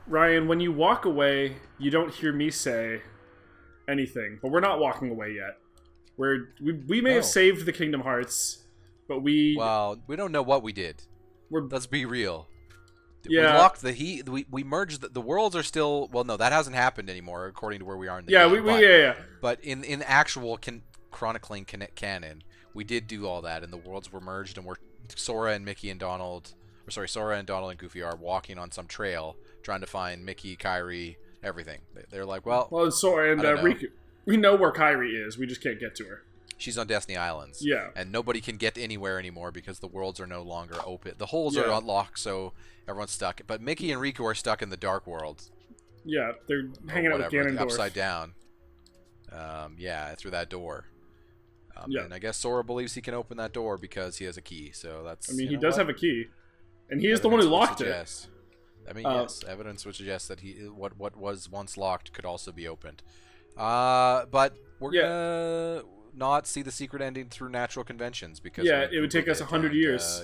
Ryan, when you walk away, you don't hear me say anything. But we're not walking away yet. We may have saved the Kingdom Hearts, but Well, we don't know what we did. Let's be real. Yeah. We locked the heat. We merged the worlds are still. Well, no, that hasn't happened anymore according to where we are in the game. Yeah. But in actual chronicling canon, we did do all that, and the worlds were merged, and Sora and Donald and Goofy are walking on some trail trying to find Mickey, Kairi, everything. They're like, well, Sora and Riku. We know where Kairi is. We just can't get to her. She's on Destiny Islands. Yeah. And nobody can get anywhere anymore because the worlds are no longer open. The holes are unlocked, so everyone's stuck. But Mickey and Riku are stuck in the Dark World. Yeah, they're hanging out with Ganondorf. Upside down. Through that door. And I guess Sora believes he can open that door because he has a key. So that's. I mean, he does have a key, and he is the one who locked it. I mean, yes, evidence would suggest that what was once locked could also be opened. But we're gonna not see the secret ending through natural conventions because it would take us 100 years.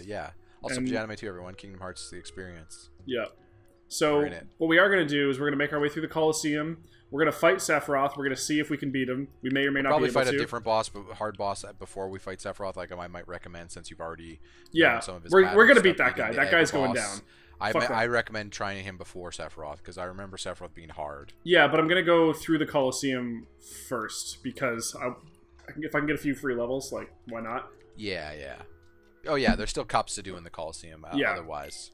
Also, Pajanime too, everyone. Kingdom Hearts: The Experience. Yeah. So what we are going to do is we're going to make our way through the Colosseum. We're going to fight Sephiroth. We're going to see if we can beat him. We may or may not be able to. Probably fight a different boss, but hard boss before we fight Sephiroth. Like I might recommend, since you've already some of his we're going to beat that guy. That guy's going down. I recommend trying him before Sephiroth because I remember Sephiroth being hard. Yeah, but I'm going to go through the Colosseum first because if I can get a few free levels, like, why not? Yeah. Oh, yeah, there's still cups to do in the Colosseum otherwise.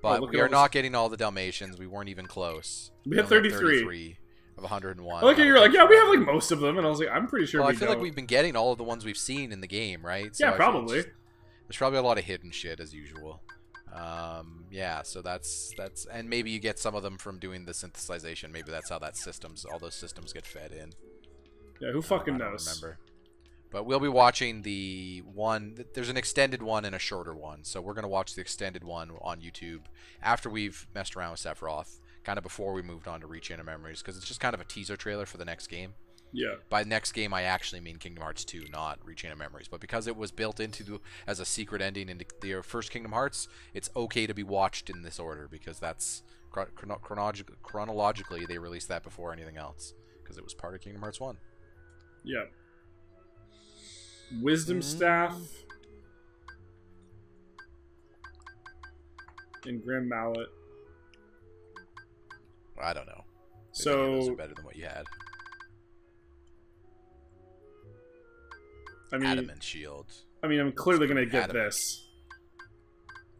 But we are not getting all the Dalmatians. We weren't even close. We hit 33 of 101. Okay, you're like, we have like most of them, and I was like, I'm pretty sure. Well, I feel like we've been getting all of the ones we've seen in the game, right? So yeah, probably. There's probably a lot of hidden shit as usual. So that's and maybe you get some of them from doing the synthesization. Maybe that's how all those systems get fed in. Yeah, who fucking knows? I don't remember. But we'll be watching the one. There's an extended one and a shorter one. So we're going to watch the extended one on YouTube after we've messed around with Sephiroth, kind of before we moved on to Rechain of Memories, because it's just kind of a teaser trailer for the next game. Yeah. By next game, I actually mean Kingdom Hearts 2, not Rechain of Memories. But because it was built into as a secret ending into the first Kingdom Hearts, it's okay to be watched in this order because that's chronologically they released that before anything else because it was part of Kingdom Hearts 1. Yeah. Wisdom Staff and Grand Mallet. I don't know. So those are better than what you had. I mean, Adamant Shield. I mean, I'm clearly gonna get this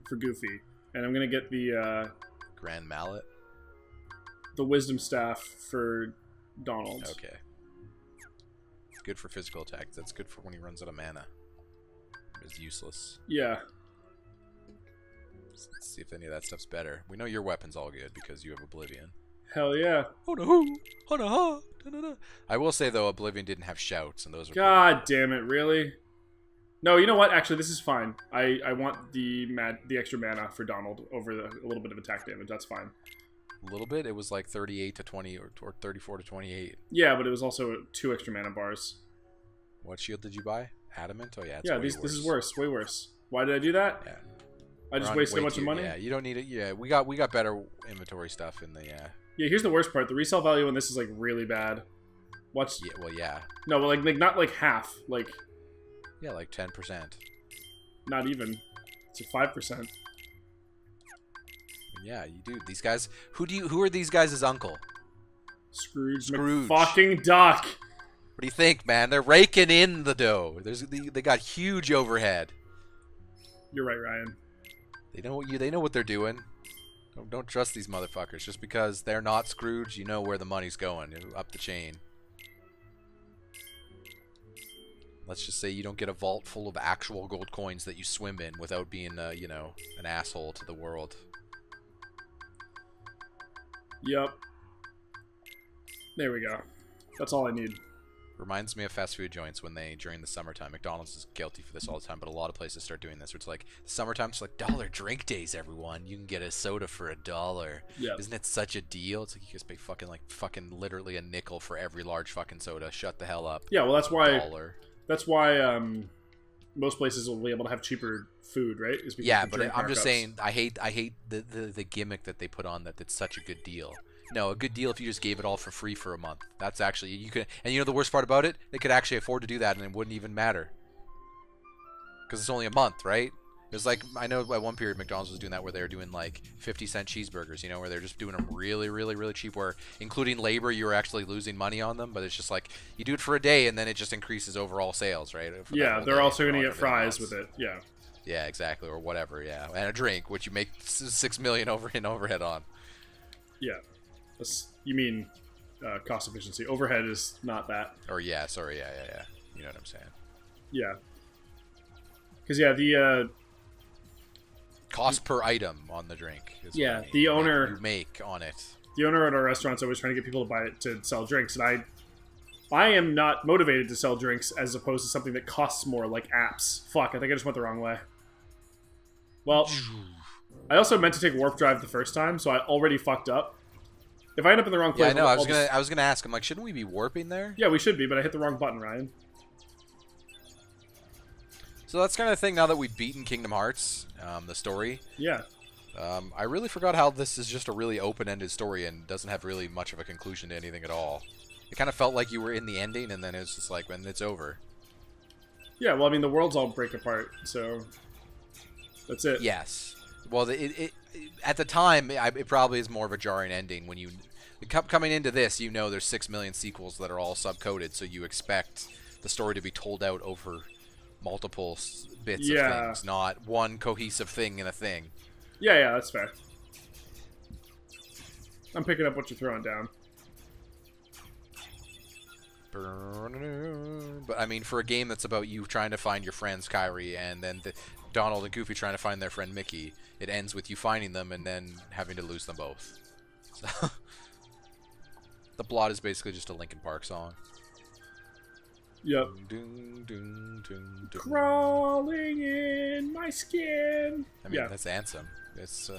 for Goofy, and I'm gonna get the Grand Mallet, the Wisdom Staff for Donald. Okay. Good for physical attack. That's good for when he runs out of mana. It's useless. Yeah. Let's see if any of that stuff's better. We know your weapon's all good because you have Oblivion. Hell yeah. Oh no! Oh no! Da-da-da. I will say though, Oblivion didn't have shouts, and those are. God damn it! Really? No, you know what? Actually, this is fine. I want the extra mana for Donald over a little bit of attack damage. That's fine. A little bit. It was like 38 to 20 or 34 to 28. Yeah, but it was also 2 extra mana bars. What shield did you buy? Adamant? Oh yeah. It's this is worse. Way worse. Why did I do that? Yeah. I just wasted a bunch of money. Yeah, you don't need it. Yeah, we got better inventory stuff in the. Yeah, here's the worst part. The resale value on this is like really bad. What's? Yeah. Well, yeah. No, but like not like half. Like. Yeah, like 10%. Not even. It's 5%. Yeah, you do. These guys. Who are these guys' uncle? Scrooge. Fucking Duck. What do you think, man? They're raking in the dough. They got huge overhead. You're right, Ryan. They know what they're doing. Don't trust these motherfuckers. Just because they're not Scrooge, you know where the money's going. Up the chain. Let's just say you don't get a vault full of actual gold coins that you swim in without being, an asshole to the world. Yep. There we go. That's all I need. Reminds me of fast food joints when they, during the summertime, McDonald's is guilty for this all the time, but a lot of places start doing this, where it's like, summertime, it's like dollar drink days, everyone. You can get a soda for $1. Yeah. Isn't it such a deal? It's like you just pay fucking literally a nickel for every large fucking soda. Shut the hell up. Yeah, well, that's why. $1. That's why most places will be able to have cheaper food, right? Is because Yeah, you can but drink I'm just markups. saying, I hate the gimmick that they put on that. That's such a good deal. No, a good deal if you just gave it all for free for a month. That's actually, you could, and you know the worst part about it? They could actually afford to do that and it wouldn't even matter. Because it's only a month, right? It was like, I know at one period McDonald's was doing that where they were doing like 50-cent cheeseburgers, you know, where they're just doing them really, really, really cheap, where including labor, you were actually losing money on them, but it's just like, you do it for a day and then it just increases overall sales, right? Yeah, they're also going to get fries with it, yeah. Yeah, exactly, or whatever, yeah. And a drink, which you make $6 million in overhead on. Yeah. You mean cost efficiency. Overhead is not that. Or yeah, sorry, yeah. You know what I'm saying. Yeah. Because, yeah, the... cost per item on the drink. Is yeah, what the owner... you make on it. The owner at our restaurant's always trying to get people to buy it to sell drinks, and I am not motivated to sell drinks as opposed to something that costs more, like apps. Fuck, I think I just went the wrong way. Well, I also meant to take Warp Drive the first time, so I already fucked up. If I end up in the wrong place... Yeah, I know. I was gonna ask. I'm like, shouldn't we be warping there? Yeah, we should be, but I hit the wrong button, Ryan. So that's kind of the thing. Now that we've beaten Kingdom Hearts, the story. Yeah. I really forgot how this is just a really open-ended story and doesn't have really much of a conclusion to anything at all. It kind of felt like you were in the ending, and then it's just like, when it's over. Yeah, well, I mean, the worlds all break apart, so that's it. Yes. Well, at the time, it probably is more of a jarring ending when you... Coming into this, you know there's 6 million sequels that are all subcoded, so you expect the story to be told out over multiple bits of things, not one cohesive thing in a thing. Yeah, that's fair. I'm picking up what you're throwing down. But, I mean, for a game that's about you trying to find your friends, Kairi, and then Donald and Goofy trying to find their friend Mickey, it ends with you finding them and then having to lose them both. So... The plot is basically just a Linkin Park song. Yep. Dun, dun, dun, dun. Crawling in my skin. I mean, that's Ansem. It's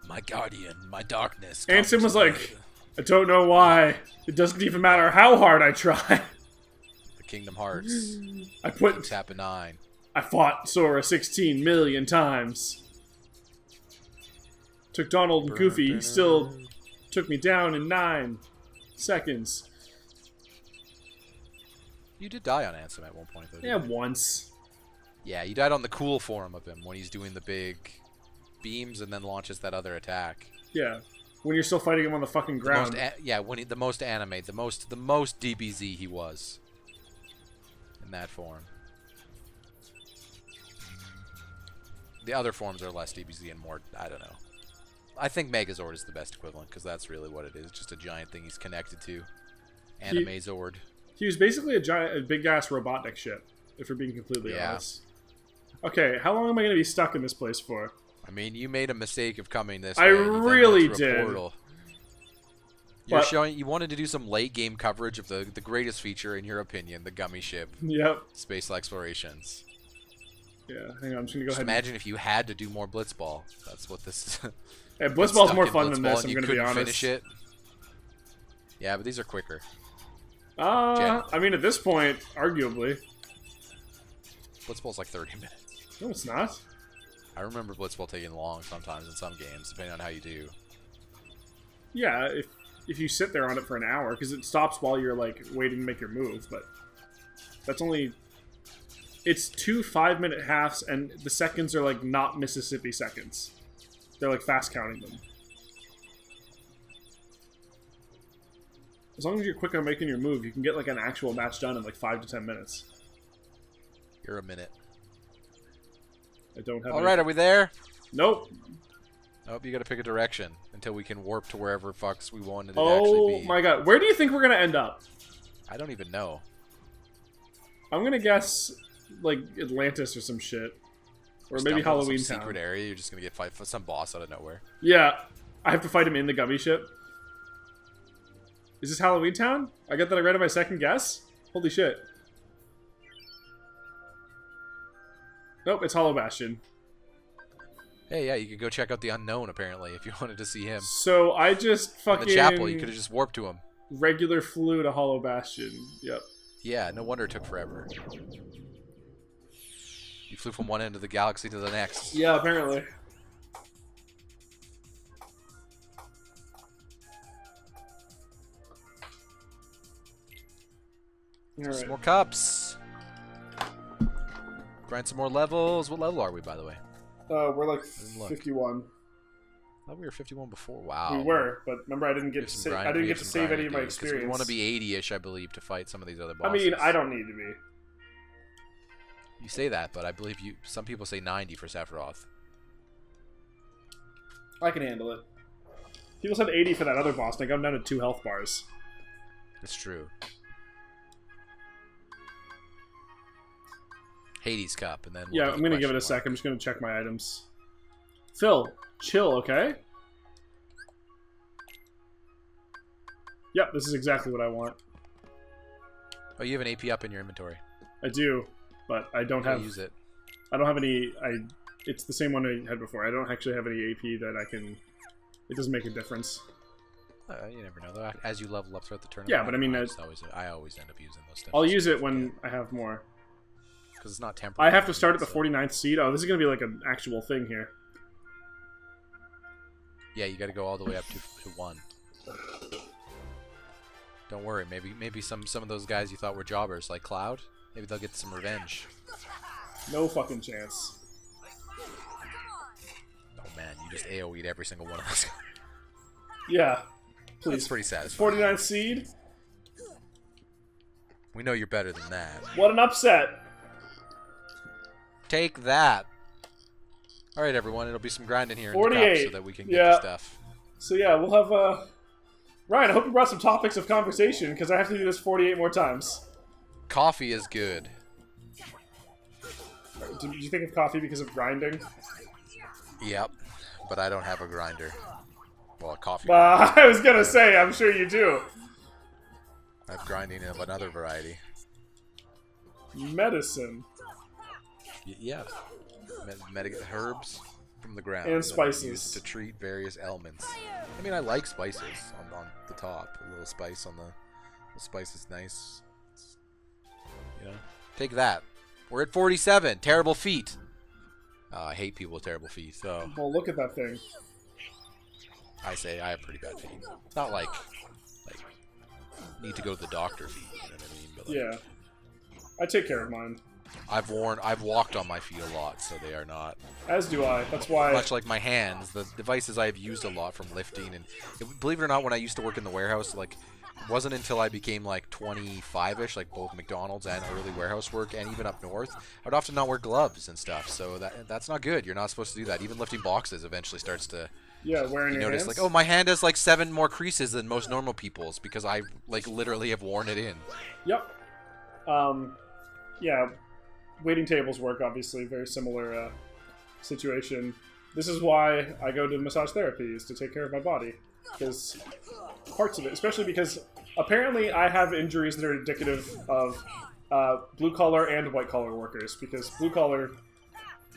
my guardian, my darkness. Ansem was like, I don't know why. It doesn't even matter how hard I try. The Kingdom Hearts. Tap 9. I fought Sora 16 million times. Took Donald and Goofy. He still took me down in 9 seconds. You did die on Ansem at one point, though. Yeah, once. Yeah, you died on the cool form of him when he's doing the big beams and then launches that other attack. Yeah, when you're still fighting him on the fucking ground. When the most anime, the most DBZ he was in that form. The other forms are less DBZ and more, I don't know. I think Megazord is the best equivalent, because that's really what it is. Just a giant thing he's connected to. Anime Zord. He was basically a big-ass Robotnik ship, if we're being completely honest. Okay, how long am I going to be stuck in this place for? I mean, you made a mistake of coming this way. I way. really did. You wanted to do some late-game coverage of the greatest feature, in your opinion, the gummy ship. Yep. Space explorations. Yeah, hang on, I'm just going to go ahead. Imagine if you had to do more Blitzball. That's what this is. Yeah, Blitzball's more fun than this, I'm going to be honest. Finish it. Yeah, but these are quicker. I mean, at this point, arguably. Blitzball's like 30 minutes. No, it's not. I remember Blitzball taking long sometimes in some games, depending on how you do. Yeah, if you sit there on it for an hour, because it stops while you're, like, waiting to make your move, but that's only... It's 2 5-minute halves, and the seconds are, like, not Mississippi seconds. They're, like, fast counting them. As long as you're quick on making your move, you can get, like, an actual match done in, like, 5 to 10 minutes. You're a minute. I don't have Alright, are we there? Nope. Nope, you gotta pick a direction until we can warp to wherever fucks we wanted it to actually be. Oh my god. Where do you think we're gonna end up? I don't even know. I'm gonna guess, like, Atlantis or some shit. Or maybe Halloween Town. Secret area, you're just gonna get fight some boss out of nowhere. Yeah. I have to fight him in the gummy ship. Is this Halloween Town? I got that right on my second guess? Holy shit. Nope, it's Hollow Bastion. Hey, yeah, you could go check out the Unknown, apparently, if you wanted to see him. So I just fucking... In the chapel, you could have just warped to him. Regular flew to Hollow Bastion. Yep. Yeah, no wonder it took forever. You flew from one end of the galaxy to the next. Yeah, apparently. Some Alright. more cups. Grind some more levels. What level are we, by the way? We're like didn't look. 51. I thought we were 51 before. Wow. We were, but remember I didn't get We have to some save. grind- I didn't we get have to some save grind any of my do, 'cause experience. We want to be 80-ish, I believe, to fight some of these other I bosses. mean, I don't need to be. You say that, but I believe you. Some people say 90 for Sephiroth. I can handle it. People said 80 for that other boss, and I got him down to 2 health bars. It's true. Hades Cup, and then we'll Yeah, do I'm the gonna give it a question sec. I'm just gonna check my items. Phil, chill, okay? Yep, this is exactly what I want. mark. Oh, you have an AP up in your inventory. I do, but I don't Gotta have. use it. I don't have any. It's the same one I had before. I don't actually have any AP that I can. It doesn't make a difference. You never know, though. As you level up throughout the tournament. Yeah, but I mean, I always end up using those stuff. I'll use it when I have more. Because it's not temporary. I have to start at the 49th seed. Oh, this is gonna be like an actual thing here. Yeah, you got to go all the way up to 1. Don't worry, maybe some of those guys you thought were jobbers, like Cloud, maybe they'll get some revenge. No fucking chance. Oh man, you just AoE'd every single one of us. Yeah. That's Please. pretty satisfying. 49th seed. We know you're better than that. What an upset. Take that. All right, everyone, it'll be some grinding here in the 48. cup so that we can get Yeah. the stuff. So yeah, we'll have Ryan, I hope you brought some topics of conversation because I have to do this 48 more times. Coffee is good. Did you think of coffee because of grinding? Yep, but I don't have a grinder. Well, a coffee. I was gonna say, I'm sure you do. I have grinding of another variety. Medicine. Yeah. Herbs from the ground. And that we spices. use to treat various ailments. I mean, I like spices on the top. A little spice on the spice is nice. You know? Take that. We're at 47. Terrible feet. I hate people with terrible feet, so Well, look at that thing. I say I have pretty bad feet. Not like need to go to the doctor feet, you know what I mean? But like, Yeah. I take care of mine. I've walked on my feet a lot, so they are not. As do I. That's why. Much like my hands, the devices I've used a lot from lifting, and believe it or not, when I used to work in the warehouse, like, it wasn't until I became like 25-ish, like both McDonald's and early warehouse work, and even up north, I'd often not wear gloves and stuff. So that's not good. You're not supposed to do that. Even lifting boxes eventually starts to. Yeah, wearing You your notice, hands. like, oh, my hand has like 7 more creases than most normal people's because I like literally have worn it in. Yep. Yeah. Waiting tables work, obviously. Very similar situation. This is why I go to massage therapy, is to take care of my body. Because parts of it, especially because apparently I have injuries that are indicative of blue-collar and white-collar workers. Because blue-collar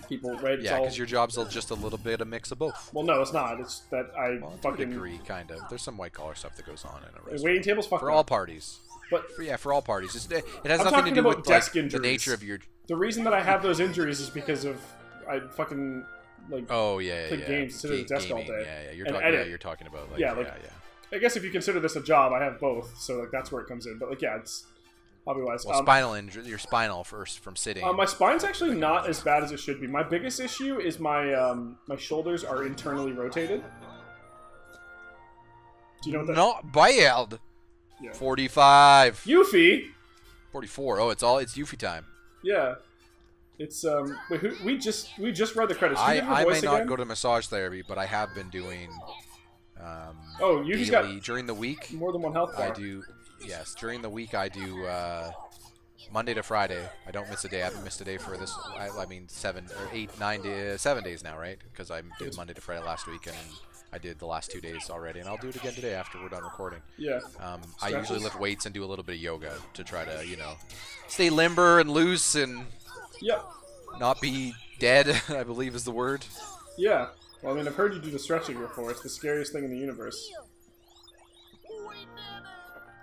people, right? Yeah, because your job's just a little bit of mix of both. Well, no, it's not. It's that I Well, to a fucking... degree, kind of. There's some white collar stuff that goes on in a restaurant. Waiting tables, fuck For that. all parties. But For all parties. It has I'm nothing to talking do about with like, desk the injuries. nature of your. the reason that I have those injuries is because of I fucking like Oh yeah, play games, sit at the desk all gaming, day, Yeah, and edit. you're talking about like Yeah, like- I guess if you consider this a job, I have both, so like that's where it comes in. But like, yeah, it's hobby-wise. Well, spinal injury, your spinal first from sitting. My spine's actually not as bad as it should be. My biggest issue is my my shoulders are internally rotated. Do you know what that? Not bad. Yeah. 45. Yuffie. 44. Oh, it's Yuffie time. Yeah. It's wait, we just read the credits. Can you give your I voice may not again? go to massage therapy, but I have been doing. Oh, Yuffie's daily, got during the week. more than one health bar. I do. Yes, during the week I do Monday to Friday. I don't miss a day. I haven't missed a day for this. I mean 7 or 8, 9 days, 7 days now, right? Because I did Monday to Friday last week, and I did the last 2 days already, and I'll do it again today after we're done recording. Yeah. I usually lift weights and do a little bit of yoga to try to, stay limber and loose and not be dead, I believe is the word. Yeah. Well, I mean, I've heard you do the stretching before. It's the scariest thing in the universe.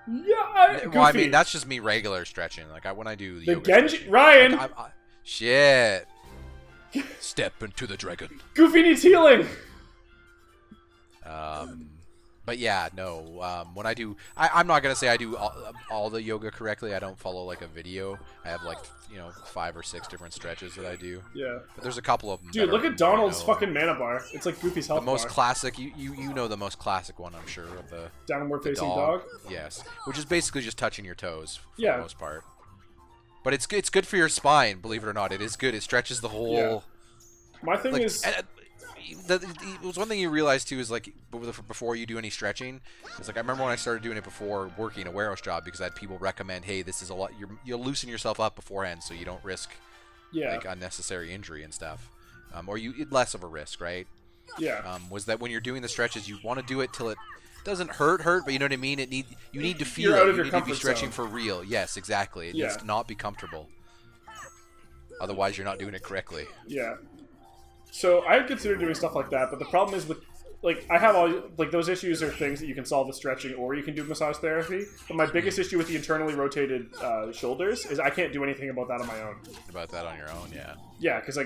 Yeah, Well, I mean, that's just me regular stretching. Like, when I do the yoga Genji... stretching, Ryan! like, shit. Step into the dragon. Goofy needs healing! But yeah, no. When I do, I'm not gonna say I do all the yoga correctly. I don't follow like a video. I have like 5 or 6 different stretches that I do. Yeah. But there's a couple of them. Dude, look at Donald's fucking mana bar. It's like Goofy's health bar. The most classic. You know the most classic one, I'm sure, of the downward facing dog. Yes, which is basically just touching your toes for the most part. But it's good for your spine. Believe it or not, it is good. It stretches the whole. Yeah. My thing is. It was one thing you realize too is like before you do any stretching, it's like I remember when I started doing it before working a warehouse job because I had people recommend, hey, this is a lot. You'll loosen yourself up beforehand so you don't risk like unnecessary injury and stuff, or less of a risk, right? Yeah. Was that when you're doing the stretches, you want to do it till it doesn't hurt, but you know what I mean. You need to feel You're it. out of You your need to be comfort stretching zone. for real. Yes, exactly. It needs to not be comfortable. Otherwise, you're not doing it correctly. Yeah. So I had considered doing stuff like that, but the problem is with, like, I have all, like, those issues are things that you can solve with stretching or you can do massage therapy. But my biggest issue with the internally rotated shoulders is I can't do anything about that on my own. About that on your own, yeah. Yeah, because I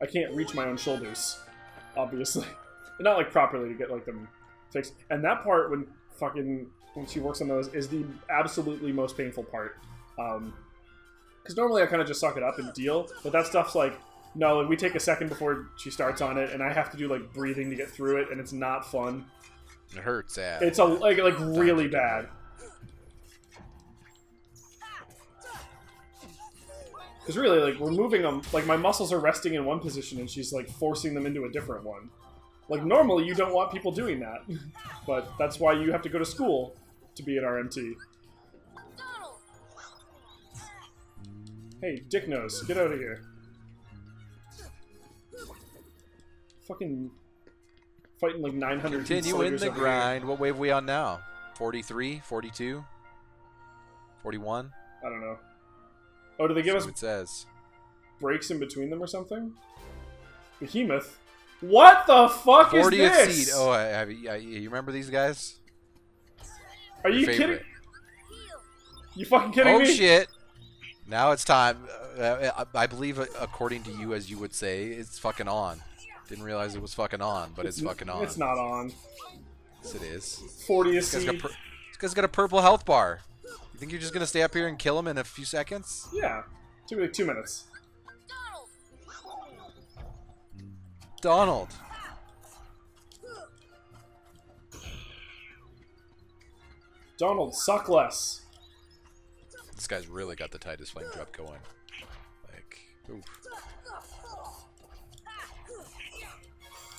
can't reach my own shoulders, obviously. Not, like, properly to get, like, them fixed. And that part, when she works on those, is the absolutely most painful part. Because normally I kind of just suck it up and deal, but that stuff's like, no, like, we take a second before she starts on it, and I have to do, like, breathing to get through it, and it's not fun. It hurts, yeah. It's, like really bad. Because really, like, we're moving them, like, my muscles are resting in one position, and she's, like, forcing them into a different one. Like, normally you don't want people doing that. But that's why you have to go to school to be an RMT. Hey, Dick Nose, get out of here. Fucking fighting like 900 Continue in the grind. What wave are we on now? 43? 42? 41? I don't know. Oh, do they give us it says breaks in between them or something? Behemoth? What the fuck is 40th this? seed. Oh, you remember these guys? Are you kidding? You fucking kidding me? Oh shit. Now it's time. I believe, according to you, as you would say, it's fucking on. Didn't realize it was fucking on, but it's fucking on. It's not on. Yes, it is. 40th seed. This guy's got a purple health bar. You think you're just gonna stay up here and kill him in a few seconds? Yeah. Took me like 2 minutes. Donald. Donald, suck less. This guy's really got the tightest flame drop going. Like, oof.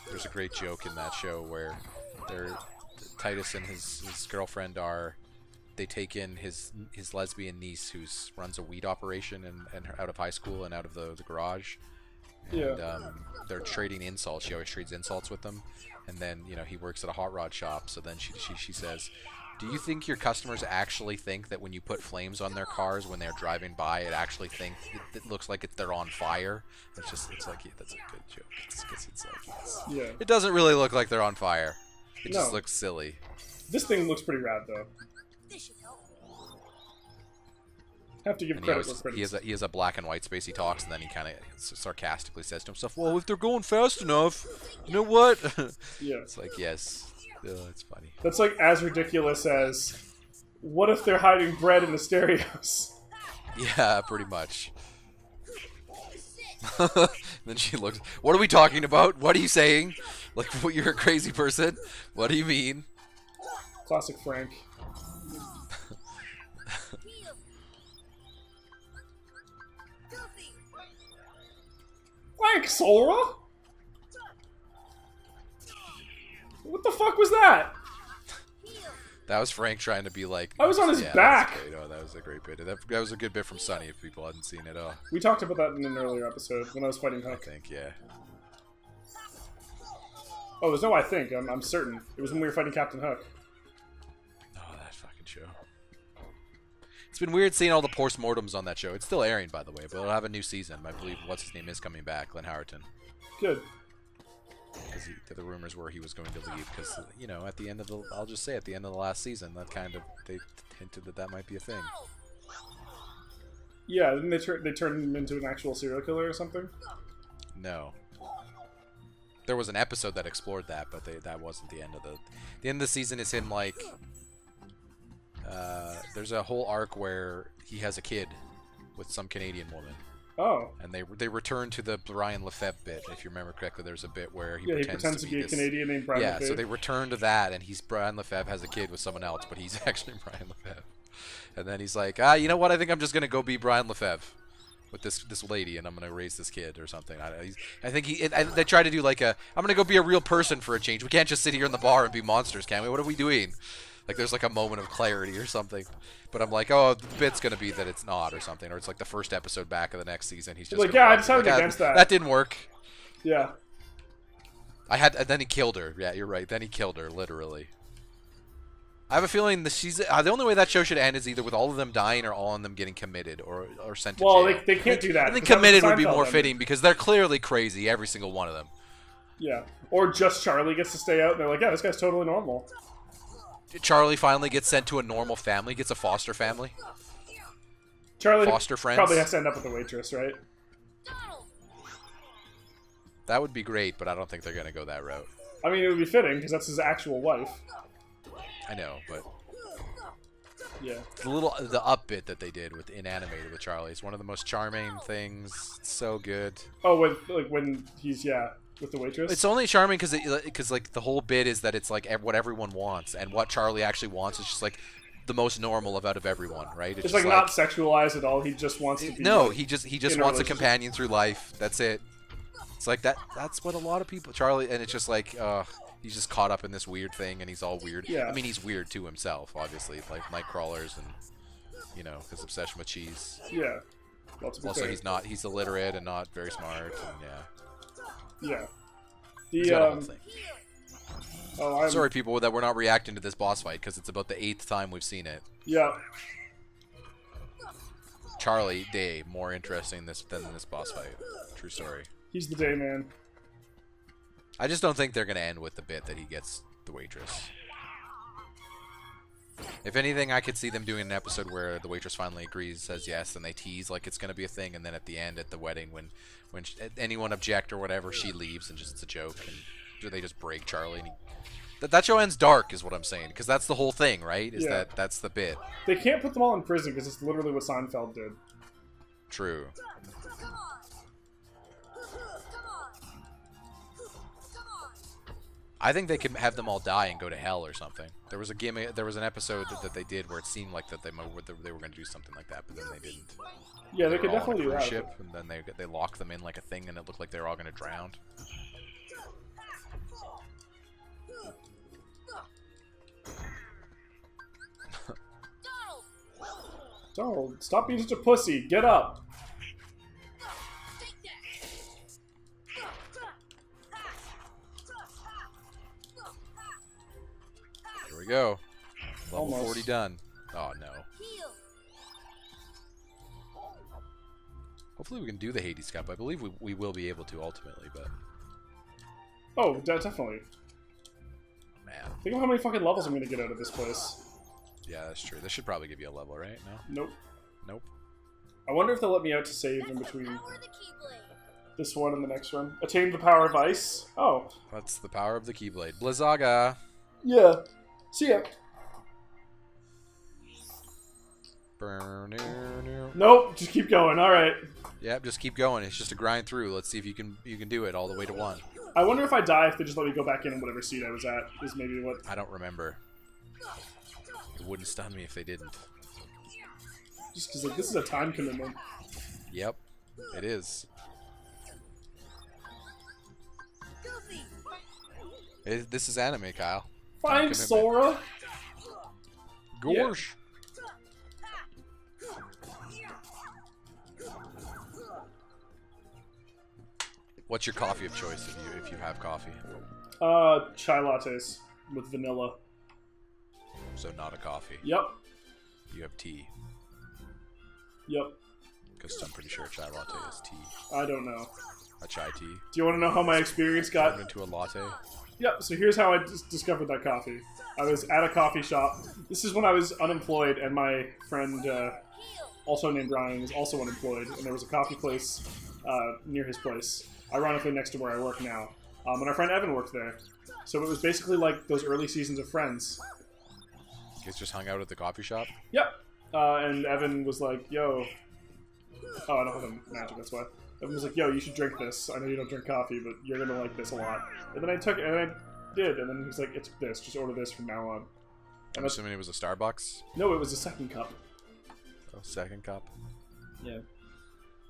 There's a great joke in that show where Titus and his girlfriend they take in his lesbian niece who runs a weed operation and out of high school and out of the garage. And they're trading insults. She always trades insults with them. And then, he works at a hot rod shop. So then she says, do you think your customers actually think that when you put flames on their cars when they're driving by, it looks like they're on fire? It's like, yeah, that's a good joke. It doesn't really look like they're on fire. It just looks silly. This thing looks pretty rad, though. Have to give credit where credit's he has a black and white space he talks, and then he kind of sarcastically says to himself, well, if they're going fast enough, you know what? Yeah. It's like, yes. It's funny. That's like as ridiculous as, what if they're hiding bread in the stereos? Yeah, pretty much. Then she looks, what are we talking about? What are you saying? Like, you're a crazy person? What do you mean? Classic Frank. Frank, Sora? What the fuck was that? That was Frank trying to be like... I was on his back! That was a great bit. That was a good bit from Sunny if people hadn't seen it. We talked about that in an earlier episode when I was fighting Huck. I think, yeah. Oh, there's no I think. I'm certain. It was when we were fighting Captain Hook. Oh, that fucking show. It's been weird seeing all the postmortems on that show. It's still airing, by the way, but it'll have a new season. I believe what's his name is coming back, Glenn Howerton. Good. Because the rumors were he was going to leave. Because you know, at the end of the, I'll just say at the end of the last season, that kind of they hinted that might be a thing. Yeah, didn't they turn him into an actual serial killer or something? No. There was an episode that explored that, but that wasn't the end of the. The end of the season is him like. There's a whole arc where he has a kid with some Canadian woman. Oh. And they return to the Brian Lefebvre bit. If you remember correctly, there's a bit where he pretends to be a Canadian named Brian Lefebvre. Yeah, so they return to that, and Brian Lefebvre has a kid with someone else, but he's actually Brian Lefebvre. And then he's like, you know what? I think I'm just gonna go be Brian Lefebvre with this lady, and I'm gonna raise this kid or something. I think they try to do like I'm gonna go be a real person for a change. We can't just sit here in the bar and be monsters, can we? What are we doing? Like there's like a moment of clarity or something. But I'm like, oh, the bit's gonna be that it's not or something, or it's like the first episode back of the next season. He's just like, yeah, I decided against that. That didn't work. Yeah. And then he killed her. Yeah, you're right. Then he killed her, literally. I have a feeling that the only way that show should end is either with all of them dying or all of them getting committed or sent to jail. Well, they can't do that. I think committed would be more fitting because they're clearly crazy, every single one of them. Yeah. Or just Charlie gets to stay out and they're like, yeah, this guy's totally normal. Charlie finally gets sent to a normal family, gets a foster family. Charlie foster friends. Probably has to end up with a waitress, right? That would be great, but I don't think they're going to go that route. I mean, it would be fitting because that's his actual wife. I know, but yeah, the up bit that they did with Inanimated with Charlie is one of the most charming things. It's so good. Oh, when he's with the waitress. It's only charming because like the whole bit is that it's like what everyone wants, and what Charlie actually wants is just like the most normal out of everyone, right? It's like not sexualized at all. He just wants to be. No, he just wants a companion through life. That's it. It's like that's what a lot of people Charlie, and it's just like he's just caught up in this weird thing, and he's all weird. Yeah. I mean, he's weird to himself, obviously, like night crawlers and his obsession with cheese. Yeah. Also, he's illiterate and not very smart, and yeah. He's got a whole thing. Oh, sorry, people, that we're not reacting to this boss fight because it's about the 8th time we've seen it. Yeah. Charlie Day more interesting than this boss fight. True story. He's the day man. I just don't think they're gonna end with the bit that he gets the waitress. If anything, I could see them doing an episode where the waitress finally agrees, says yes, and they tease like it's gonna be a thing, and then at the end, at the wedding, when anyone object or whatever, she leaves and just it's a joke, and they just break Charlie. And that show ends dark, is what I'm saying, because that's the whole thing, right? That's the bit. They can't put them all in prison because it's literally what Seinfeld did. True. I think they could have them all die and go to hell or something. There was an episode that they did where it seemed like that they were going to do something like that, but then they didn't. Yeah, they could definitely do that. Ship, and then they locked them in like a thing, and it looked like they were all going to drown. Donald, stop being such a pussy. Get up. Here we go. Level Almost. 40 done. Oh no. Hopefully we can do the Hades Cup. I believe we will be able to ultimately, but... Oh, definitely. Man. Think of how many fucking levels I'm gonna get out of this place. Yeah, that's true. This should probably give you a level, right? No? Nope. Nope. I wonder if they'll let me out to save in between this one and the next one. Attain the power of ice. Oh. That's the power of the Keyblade. Blizzaga! Yeah. See ya. Nope, just keep going. All right. Yep, just keep going. It's just a grind through. Let's see if you can do it all the way to 1. I wonder if I die if they just let me go back in whatever seat I was at. Is maybe what. I don't remember. It wouldn't stun me if they didn't. Just because like this is a time commitment. Yep, it is. This is anime, Kyle. Find Sora. Gorsh. What's your coffee of choice if you have coffee? Chai lattes with vanilla. So not a coffee. Yep. You have tea. Yep. Because I'm pretty sure a chai latte is tea. I don't know. A chai tea. Do you want to know how my experience got? Turned into a latte. Yep, so here's how I discovered that coffee. I was at a coffee shop. This is when I was unemployed, and my friend, also named Ryan, was also unemployed, and there was a coffee place near his place, ironically next to where I work now. And our friend Evan worked there. So it was basically like those early seasons of Friends. You guys just hung out at the coffee shop? Yep. And Evan was like, yo... Oh, I don't have a magic, that's why. Evan was like, yo, you should drink this. I know you don't drink coffee, but you're gonna like this a lot. And then I took it, and I did, and then he's like, it's this, just order this from now on. And I'm assuming it was a Starbucks? No, it was a second cup. Oh, second cup? Yeah.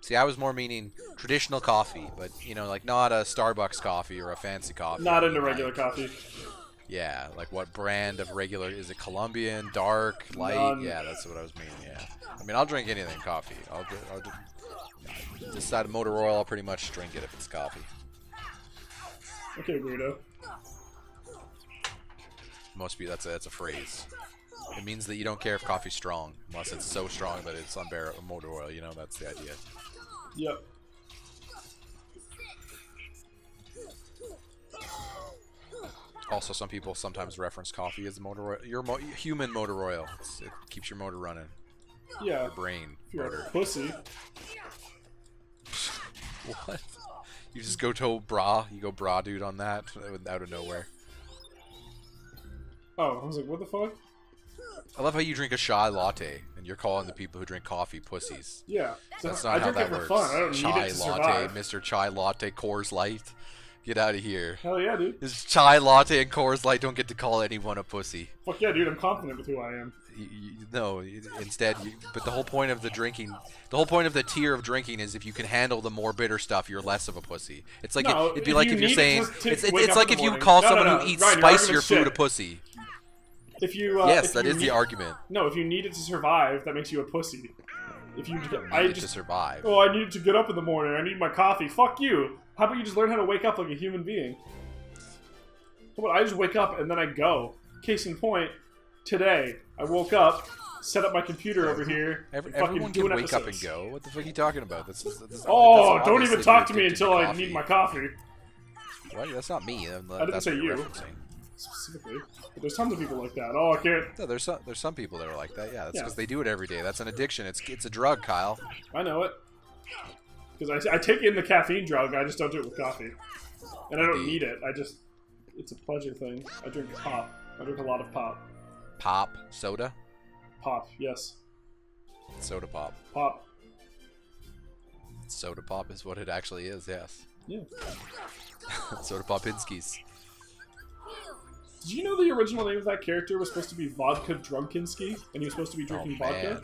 See, I was more meaning traditional coffee, but, you know, like not a Starbucks coffee or a fancy coffee. Not into regular coffee. Yeah, like what brand of regular, is it Colombian, dark, light? None. Yeah, that's what I was meaning, yeah. I mean, I'll drink anything coffee. I'll do this side of motor oil, I'll pretty much drink it if it's coffee. Okay, weirdo. Most people, that's a phrase. It means that you don't care if coffee's strong, unless it's so strong that it's unbearable motor oil, you know, that's the idea. Yep. Also, some people sometimes reference coffee as motor oil. Human motor oil. It keeps your motor running. Yeah. Your brain If you're motor. a pussy. What? You just go to bra? You go bra dude on that out of nowhere. Oh, I was like, what the fuck? I love how you drink a chai latte and you're calling the people who drink coffee pussies. Yeah. So That's I not how drink that it for works. fun. I don't Chai need it to latte, survive. Mr. Chai Latte, Coors Light. Get out of here. Hell yeah, dude. This chai latte and Coors Light don't get to call anyone a pussy. Fuck yeah, dude. I'm confident with who I am. Instead, but the whole point of the tier of drinking is if you can handle the more bitter stuff, you're less of a pussy. It's like No, it'd be if like you if you're need saying it to it's wake up like in if the you morning. call No, someone no, who eats Ryan, your spicier argument's food shit. a pussy. If you Yes, if that you is the need- argument. No, if you need it to survive, that makes you a pussy. If you, I Need it to just survive. oh, I need to get up in the morning. I need my coffee. Fuck you. How about you just learn how to wake up like a human being? How about I just wake up and then I go? Case in point, today I woke up, set up my computer over here, and fucking Everyone can doing wake up and episodes. go. What the fuck are you talking about? Oh, that's don't even obviously talk to me addicted until I coffee. need my coffee. What? That's not me. didn't That's say what you're you. referencing. Specifically, but there's tons of people like that. Oh, I can't. No, there's some people that are like that. Yeah, that's Yeah. because they do it every day. That's an addiction. It's a drug, Kyle. I know it. Because I take in the caffeine drug, I just don't do it with coffee. And I don't Indeed. need it. It's a pleasure thing. I drink pop. I drink a lot of pop. Pop soda, Pop, yes. soda pop. Pop. Soda pop is what it actually is. Yes. Yeah. Soda popinskis. Did you know the original name of that character was supposed to be Vodka Drunkinski? And he was supposed to be drinking vodka?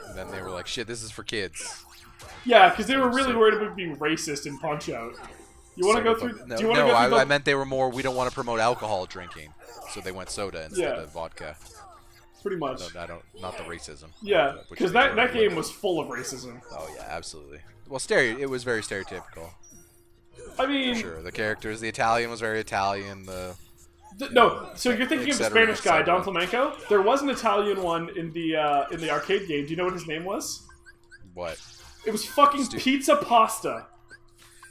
And then they were like, "Shit, this is for kids." Yeah, because they were really worried about being racist in Punch-Out. You want to go through... No, do you want to go through I meant they were more. We don't want to promote alcohol drinking, so they went soda instead Yeah. of vodka. Pretty much. I don't. Not the racism. Yeah, Which because they that were- game was full of racism. Oh yeah, absolutely. Well, it was very stereotypical. I mean... For sure. The characters. The Italian was very Italian. No, so you're thinking of the etc., Spanish guy, Don etc. Flamenco? There was an Italian one in the arcade game. Do you know what his name was? What? It was fucking Pizza Pasta.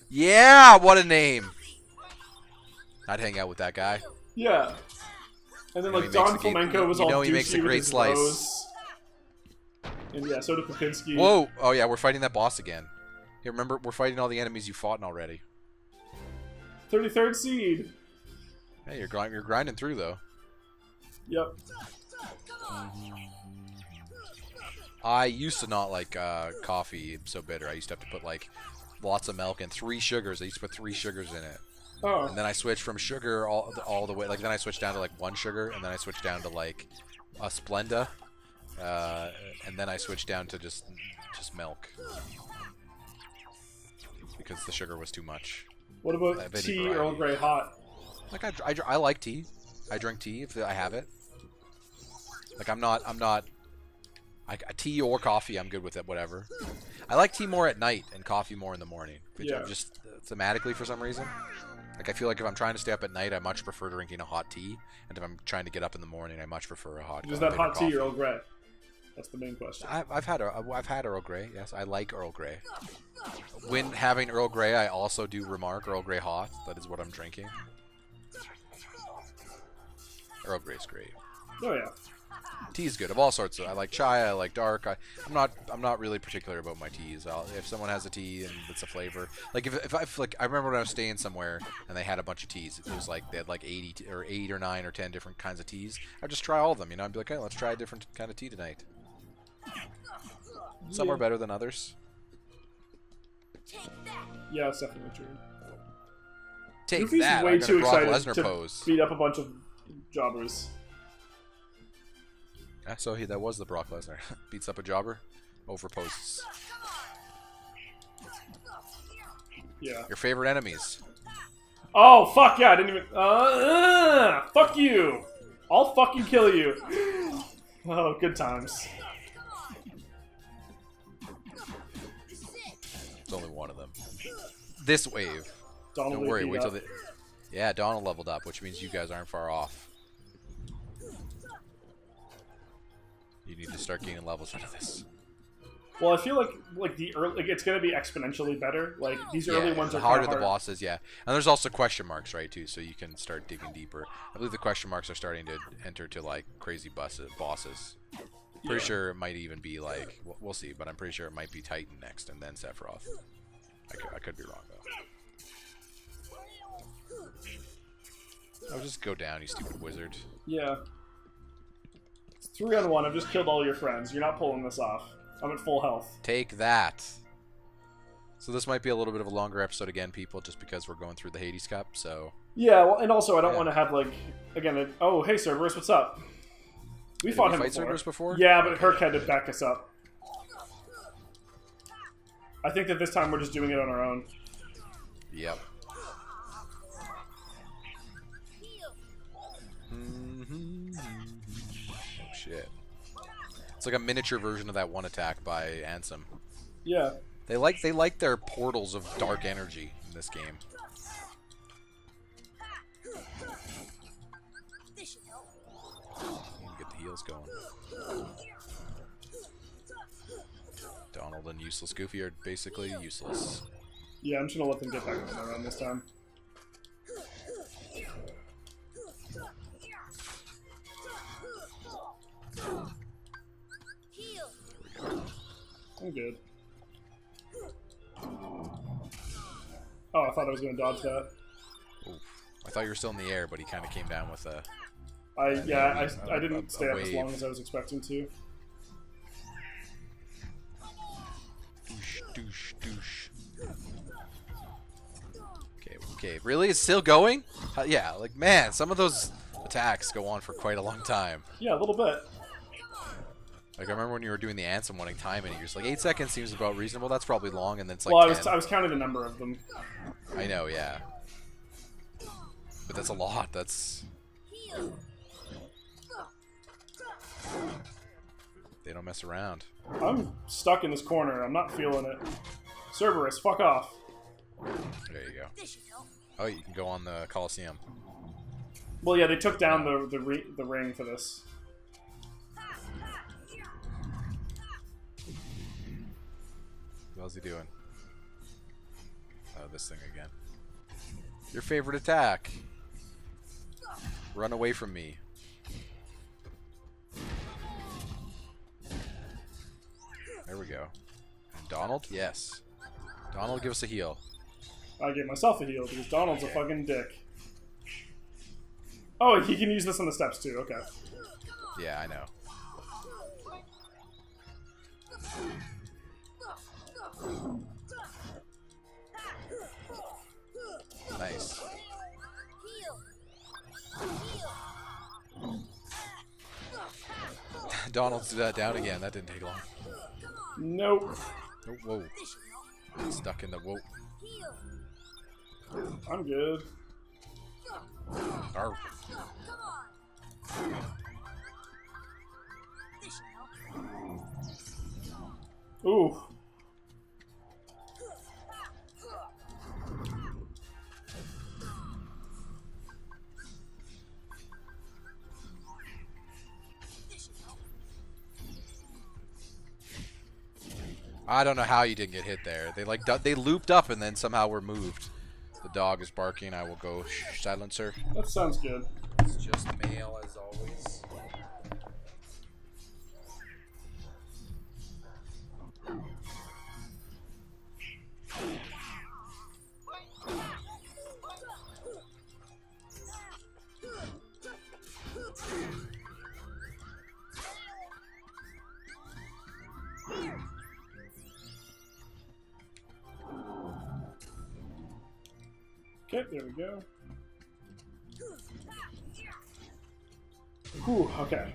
Yeah, what a name. I'd hang out with that guy. Yeah. And then You know, like he makes Don the game- Flamenco was you all know he makes douchey a with great his slice. rose. And yeah, so did Popinski. Whoa! Oh yeah, we're fighting that boss again. Here, remember, we're fighting all the enemies you fought already. 33rd seed. Hey, you're grinding through though. Yep. I used to not like coffee so bitter. I used to have to put like lots of milk and 3 sugars. I used to put 3 sugars in it. Oh. And then I switched from sugar all the way. Like then I switched down to like 1 sugar, and then I switched down to like a Splenda, and then I switched down to just milk because the sugar was too much. What I about have any tea variety. Earl Grey hot? Like I like tea. I drink tea if I have it. Like I'm not tea or coffee. I'm good with it. Whatever. I like tea more at night and coffee more in the morning. Yeah. Just thematically for some reason. Like, I feel like if I'm trying to stay up at night, I much prefer drinking a hot tea. And if I'm trying to get up in the morning, I much prefer a hot Is that hot tea coffee. or Earl Grey? That's the main question. I've had Earl Grey. Yes, I like Earl Grey. When having Earl Grey, I also do remark Earl Grey hot. That is what I'm drinking. Earl Grey's great. Oh yeah. Tea's good of all sorts. I like chai. I like dark. I'm not really particular about my teas. If someone has a tea and it's a flavor, like if like I remember when I was staying somewhere and they had a bunch of teas. It was like they had like 8 or 9 or 10 different kinds of teas. I'd just try all of them. You know, I'd be like, hey, let's try a different kind of tea tonight. Some are better than others. Yeah, it's definitely true. Take Goofy's that! way I'm too gonna Brock excited Lesnar to pose. beat up a bunch of jobbers. Yeah, so that was the Brock Lesnar. Beats up a jobber, overposes. Yeah. Your favorite enemies? Oh fuck yeah! I didn't even. Fuck you! I'll fucking kill you. Oh, good times. It's only one of them. This wave. Donald Don't worry, beat wait till up. Yeah, Donald leveled up, which means you guys aren't far off. You need to start gaining levels out of this. Well, I feel like the early, like it's gonna be exponentially better. Like these early ones the are harder kinda the hard. bosses, yeah. And there's also question marks, right, too, so you can start digging deeper. I believe the question marks are starting to enter to like crazy bosses. Pretty sure it might even be like we'll see, but I'm pretty sure it might be Titan next and then Sephiroth. I could be wrong though. Oh, just go down, you stupid wizard. Yeah. It's 3-on-1. I've just killed all your friends. You're not pulling this off. I'm at full health. Take that. So this might be a little bit of a longer episode again, people, just because we're going through the Hades Cup, so... Yeah, well, and also I don't want to have, like... Again, oh, hey, Cerberus, what's up? We fought him fight before. Cerberus before? Yeah, but Herc had to back us up. I think that this time we're just doing it on our own. Yep. Oh, shit. It's like a miniature version of that one attack by Ansem. Yeah. They like their portals of dark energy in this game. Get the heals going. Donald and useless Goofy are basically useless. Yeah, I'm just gonna let them get back on their own this time. I'm good. Oh, I thought I was gonna dodge that. Oof. I thought you were still in the air, but he kind of came down with a... I didn't stay up as long as I was expecting to. Douche, douche, douche. Okay, really? It's still going? Yeah, like, man, some of those attacks go on for quite a long time. Yeah, a little bit. Like, I remember when you were doing the Ansem wanting time, and you're just like, 8 seconds seems about reasonable, that's probably long, and then it's like Well, 10. I was counting the number of them. I know, yeah. But that's a lot, that's... They don't mess around. I'm stuck in this corner. I'm not feeling it. Cerberus, fuck off. There you go. Oh, you can go on the Coliseum. Well, yeah, they took down the ring for this. How's he doing? Oh, this thing again. Your favorite attack. Run away from me. There we go. And Donald? Yes. Donald, give us a heal. I gave myself a heal because Donald's a fucking dick. Oh, he can use this on the steps too. Okay. Yeah, I know. Nice. Donald's down again. That didn't take long. Nope. Oh, whoa. Stuck in the whoa. I'm good. Arr. Ooh. I don't know how you didn't get hit there. They like they looped up and then somehow were moved. The dog is barking. I will go silencer. That sounds good. It's just male as always. Okay, there we go. Whew, okay.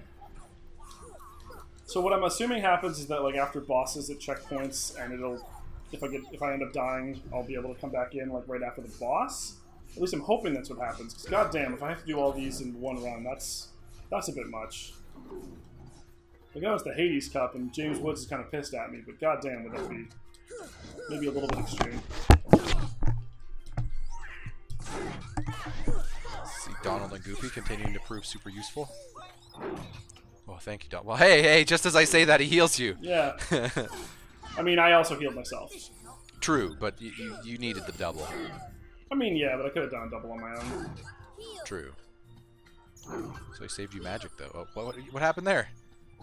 So what I'm assuming happens is that like after bosses it checkpoints and it'll if I end up dying, I'll be able to come back in like right after the boss. At least I'm hoping that's what happens. Because goddamn, if I have to do all these in one run, that's a bit much. Like that was the Hades Cup, and James Woods is kind of pissed at me. But goddamn, would that be maybe a little bit extreme. See Donald and Goofy continuing to prove super useful. Oh, thank you, Donald. Well, hey, just as I say that, he heals you. Yeah. I mean, I also healed myself. True, but you needed the double. I mean, yeah, but I could have done a double on my own. True. So he saved you magic, though. Oh, what happened there?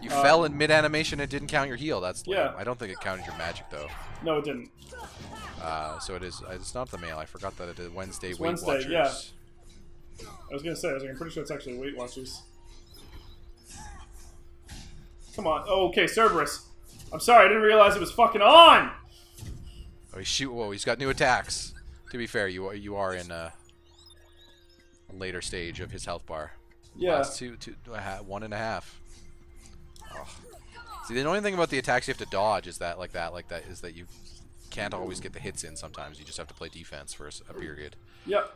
You fell in mid-animation and didn't count your heal. That's lame. Yeah. I don't think it counted your magic, though. No, it didn't. So it's not the male. I forgot that it is Wednesday It's Weight Wednesday, Watchers. yeah. I was gonna say, I'm pretty sure it's actually Weight Watchers. Come on. Oh, okay, Cerberus. I'm sorry, I didn't realize it was fucking on! Oh, he's got new attacks. To be fair, you are in a later stage of his health bar. Yeah. Last 1.5. Oh. See, the annoying thing about the attacks you have to dodge is that is that you can't always get the hits in sometimes. You just have to play defense for a period. Yep.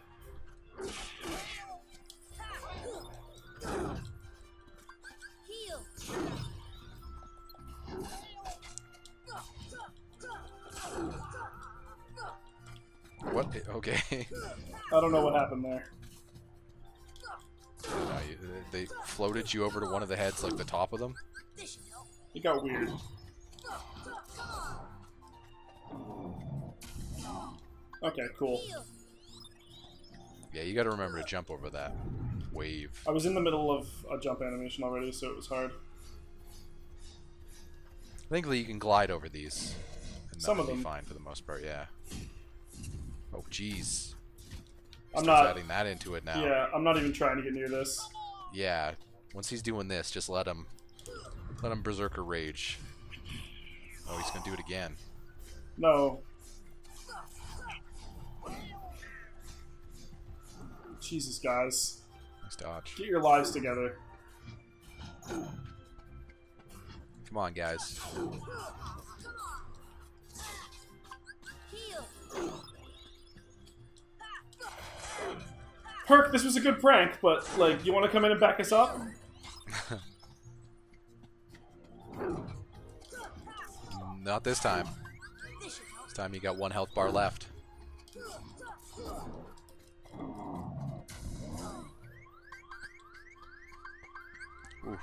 What? Okay. I don't know what happened there. They floated you over to one of the heads, like the top of them. It got weird. Okay, cool. Yeah, you got to remember to jump over that wave. I was in the middle of a jump animation already, so it was hard. I think you can glide over these. And Some of that'll them. be fine for the most part, yeah. Oh, jeez. I'm Starts not adding that into it now. Yeah, I'm not even trying to get near this. Yeah. Once he's doing this, just let him berserker rage. Oh, he's gonna do it again. No. Jesus, guys. Nice dodge. Get your lives together. Come on, guys. Perk, this was a good prank, but, like, you want to come in and back us up? Not this time. This time you got one health bar left. Oof.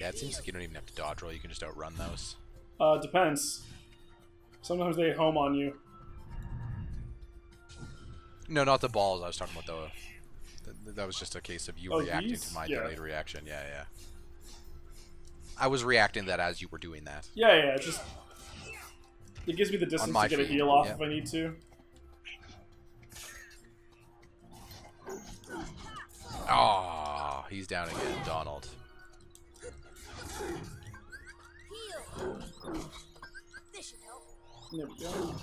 Yeah, it seems like you don't even have to dodge roll. You can just outrun those. Depends. Sometimes they home on you. No, not the balls. I was talking about that was just a case of you reacting these? to my Yeah. delayed reaction. Yeah, yeah. I was reacting to that as you were doing that. Yeah, it just... It gives me the distance my to get a feed, heal off yeah. if I need to. Oh, he's down again, Donald. There we go.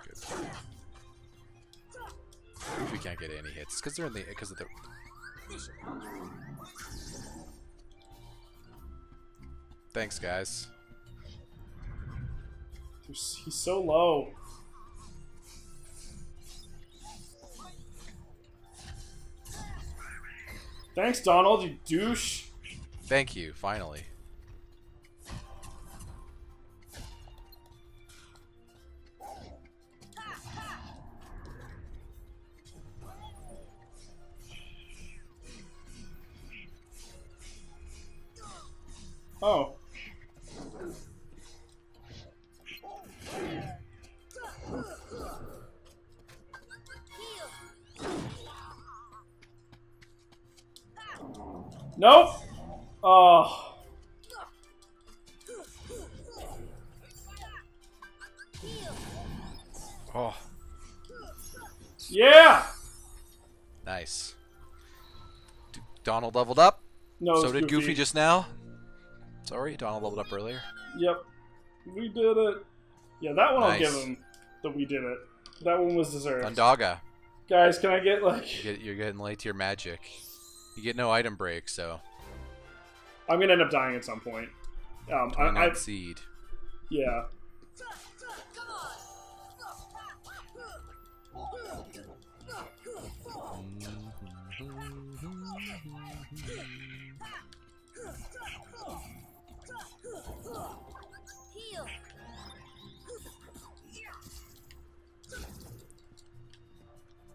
Good. If we can't get any hits, because they're in the because of the. Thanks, guys. He's so low. Thanks, Donald, you douche. Thank you, finally. Oh. Nope. Oh. Oh, Yeah. nice. Donald leveled up. No, So it's did Goofy just now. Sorry, Donald leveled up earlier. Yep. We did it. Yeah, that one I'll Nice. give him. That we did it. That one was deserved. Undaga. Guys, can I get like... You're getting late to your magic. You get no item break, so. I'm gonna end up dying at some point. I 29 seed. yeah.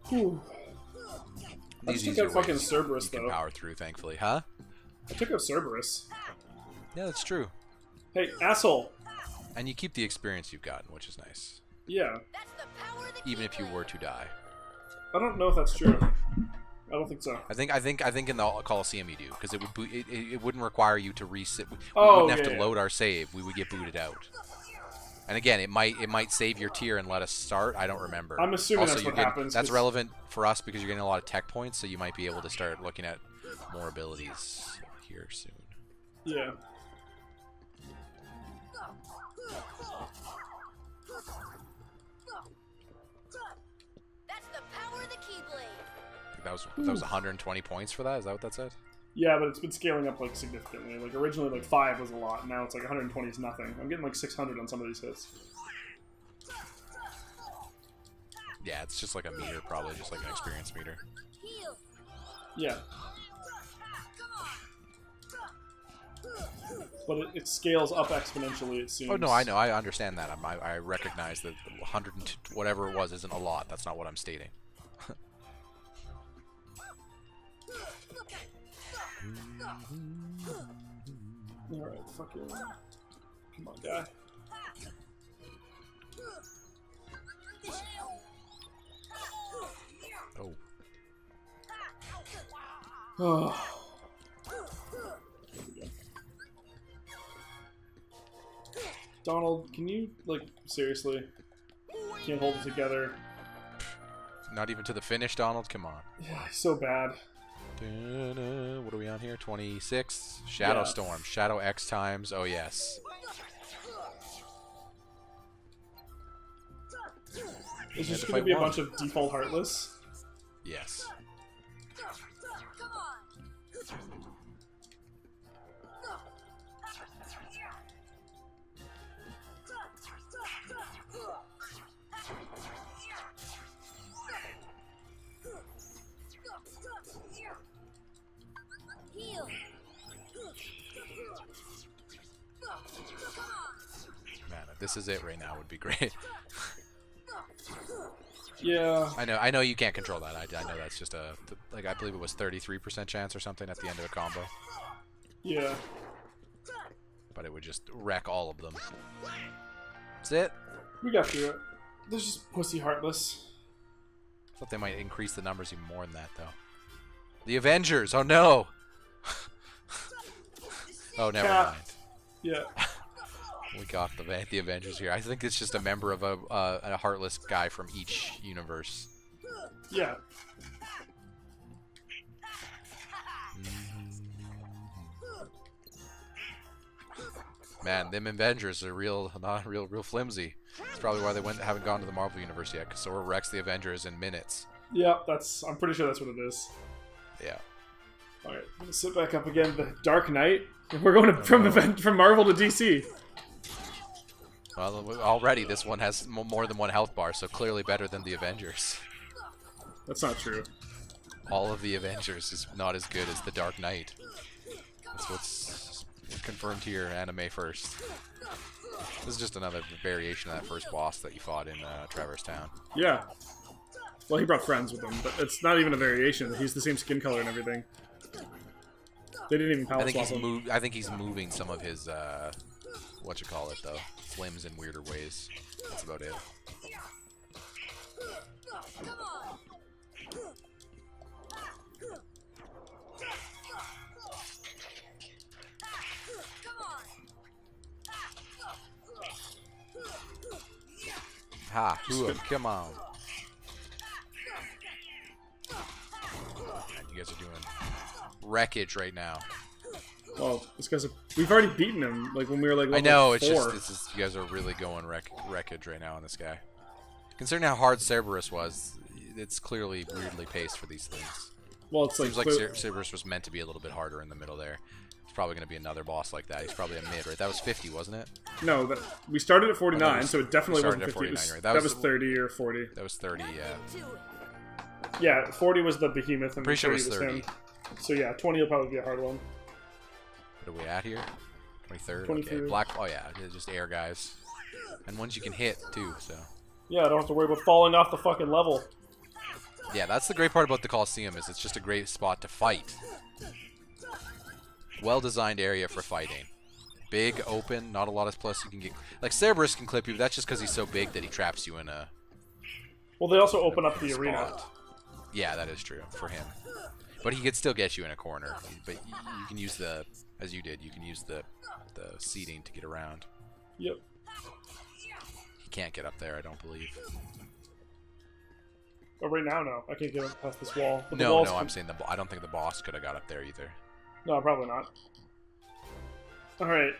Whew. I These just took easier out fucking ways Cerberus, you can though. power through, thankfully, huh? I took out Cerberus. Yeah, that's true. Hey, asshole. And you keep the experience you've gotten, which is nice. Yeah. Even if you were to die. I don't know if that's true. I don't think so. I think in the Coliseum you do, because it would it wouldn't require you to reset. We Oh, wouldn't have yeah, to load our save. We would get booted out. And again, it might save your tier and let us start. I don't remember. I'm assuming also, that's what getting, happens. That's 'cause- relevant for us because you're getting a lot of tech points, so you might be able to start looking at more abilities here soon. Yeah. That was 120 points for that. Is that what that said? Yeah, but it's been scaling up like significantly. Like originally, like 5 was a lot. Now it's like 120 is nothing. I'm getting like 600 on some of these hits. Yeah, it's just like a meter, probably just like an experience meter. Yeah. But it scales up exponentially, it seems. Oh no, I know, I understand that. I recognize that 100 and whatever it was isn't a lot. That's not what I'm stating. Alright, fuck it. Come on, guy. Oh. Oh. Donald, can you, like, seriously? Can't hold it together. Not even to the finish, Donald? Come on. Yeah, so bad. What are we on here? 26? Shadow Yeah. Storm. Shadow X times. Oh, yes. It's Yeah, just to going to fight be a one. bunch of default Heartless. Yes. Man, if this is it right now, would be great. Yeah. I know you can't control that. I know that's just a, like, I believe it was 33% chance or something at the end of a combo. Yeah. But it would just wreck all of them. That's it. We got through it. There's just pussy Heartless. I thought they might increase the numbers even more than that, though. The Avengers! Oh, no! Oh, never Cat. mind. Yeah. We got the Avengers here. I think it's just a member of a Heartless guy from each universe. Yeah. Man, them Avengers are real flimsy. That's probably why they haven't gone to the Marvel universe yet, because Sora wrecks the Avengers in minutes. Yeah, I'm pretty sure that's what it is. Yeah. Alright, I'm gonna sit back up again. The Dark Knight. We're going from Marvel to DC. Well, already this one has more than one health bar, so clearly better than the Avengers. That's not true. all of the Avengers is not as good as the Dark Knight. That's what's confirmed here, anime first. This is just another variation of that first boss that you fought in Traverse Town. Yeah. Well, he brought friends with him, but it's not even a variation. He's the same skin color and everything. They didn't even palette swap him. I think he's moving some of his, whatchamacallit though, limbs in weirder ways. That's about it. Ha, come on. You guys are doing wreckage right now. Well, this guy's we've already beaten him, like when we were like level I know, 4. it's just you guys are really going wreckage right now on this guy. Considering how hard Cerberus was, it's clearly weirdly paced for these things. Well, it's seems like Cerberus was meant to be a little bit harder in the middle there. It's probably going to be another boss like that. He's probably a mid, right? That was 50, wasn't it? No, we started at 49, so it definitely wasn't 50. 49, right? That was 30 or 40. That was 30, yeah. Yeah, 40 was the behemoth, and Pretty sure 30 it was 30. Him. So yeah, 20 will probably be a hard one. What are we at here? 23rd? 23rd. Okay, black. Oh yeah, it's just air guys. And ones you can hit, too, so. Yeah, I don't have to worry about falling off the fucking level. Yeah, that's the great part about the Coliseum, is it's just a great spot to fight. Well-designed area for fighting. Big, open, not a lot of plus you can get. Like, Cerberus can clip you, but that's just because he's so big that he traps you in a... Well, they also open up the spot. arena. Yeah, that is true, for him. But he could still get you in a corner. But you can use the... As you did, you can use the seating to get around. Yep. He can't get up there, I don't believe. Oh, right now, no. I can't get up past this wall. But No, I'm saying I don't think the boss could have got up there either. No, probably not. Alright.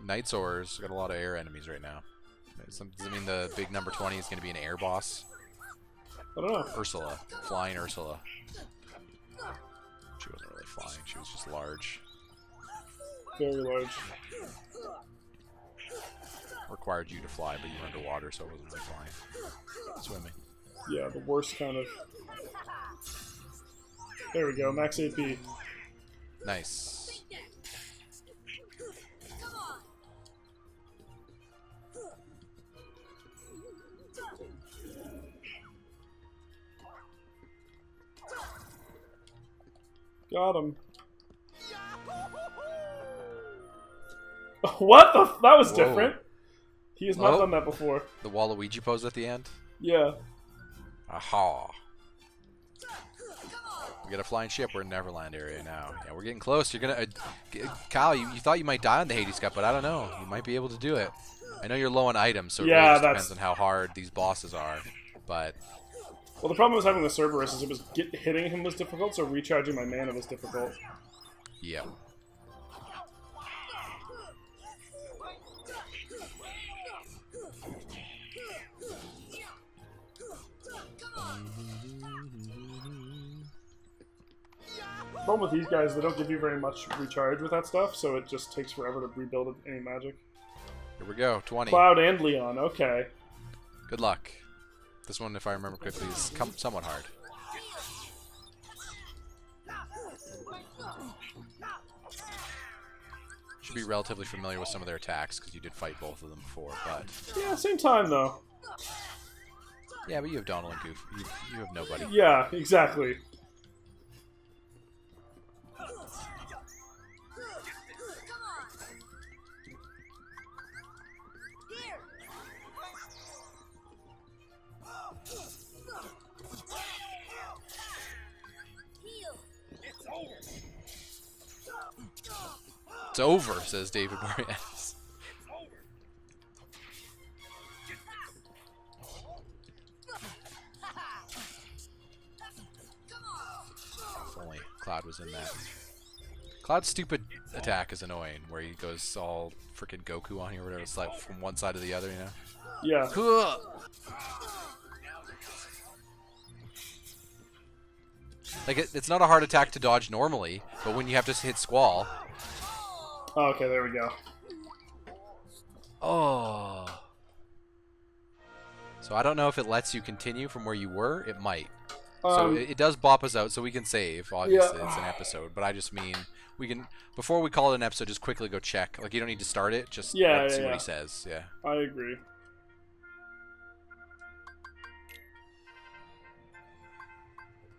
Night Soarers. Got a lot of air enemies right now. Does it mean the big number 20 is going to be an air boss? I don't know. Ursula. Flying Ursula. She wasn't really flying. She was just large. Very large. Required you to fly, but you were underwater, so it wasn't really flying. Swimming. Yeah, the worst kind of... There we go, max AP. Nice. Got him. What the that was Whoa. Different. He has not done that before. The Waluigi pose at the end? Yeah. Aha. We got a flying ship. We're in Neverland area now. Yeah, we're getting close. You're gonna... Kyle, you thought you might die on the Hades Cup, but I don't know. You might be able to do it. I know you're low on items, so it really just depends on how hard these bosses are. But... Well, the problem was having the Cerberus is it was hitting him was difficult, so recharging my mana was difficult. Yeah. The problem with these guys, they don't give you very much recharge with that stuff, so it just takes forever to rebuild any magic. Here we go, 20. Cloud and Leon, okay. Good luck. This one, if I remember quickly, is somewhat hard. Should be relatively familiar with some of their attacks, because you did fight both of them before, but... Yeah, same time, though. Yeah, but you have Donald and Goof. You have nobody. Yeah, exactly. It's over, says David Boreanaz. If only Cloud was in that. Cloud's stupid attack is annoying, where he goes all freaking Goku on you or whatever. It's like from one side to the other, you know? Yeah. Cool. Like, it's not a hard attack to dodge normally, but when you have to hit Squall... Oh, okay, there we go. Oh. So I don't know if it lets you continue from where you were. It might. So it does bop us out, so we can save. Obviously, it's an episode, but I just mean we can, before we call it an episode, just quickly go check. Like, you don't need to start it, just see what he says. Yeah. I agree.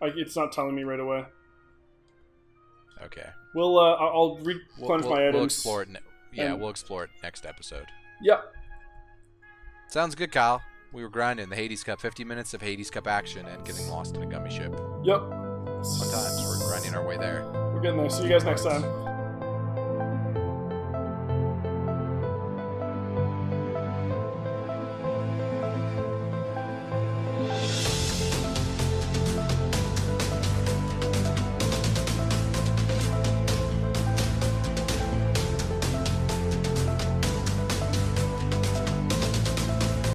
It's not telling me right away. Okay. I'll replenish my items. We'll explore it. We'll explore it next episode. Yep. Sounds good, Kyle. We were grinding the Hades Cup, 50 minutes of Hades Cup action and getting lost in a gummy ship. Yep. Fun times. We're grinding our way there. We're getting there. See you guys next time.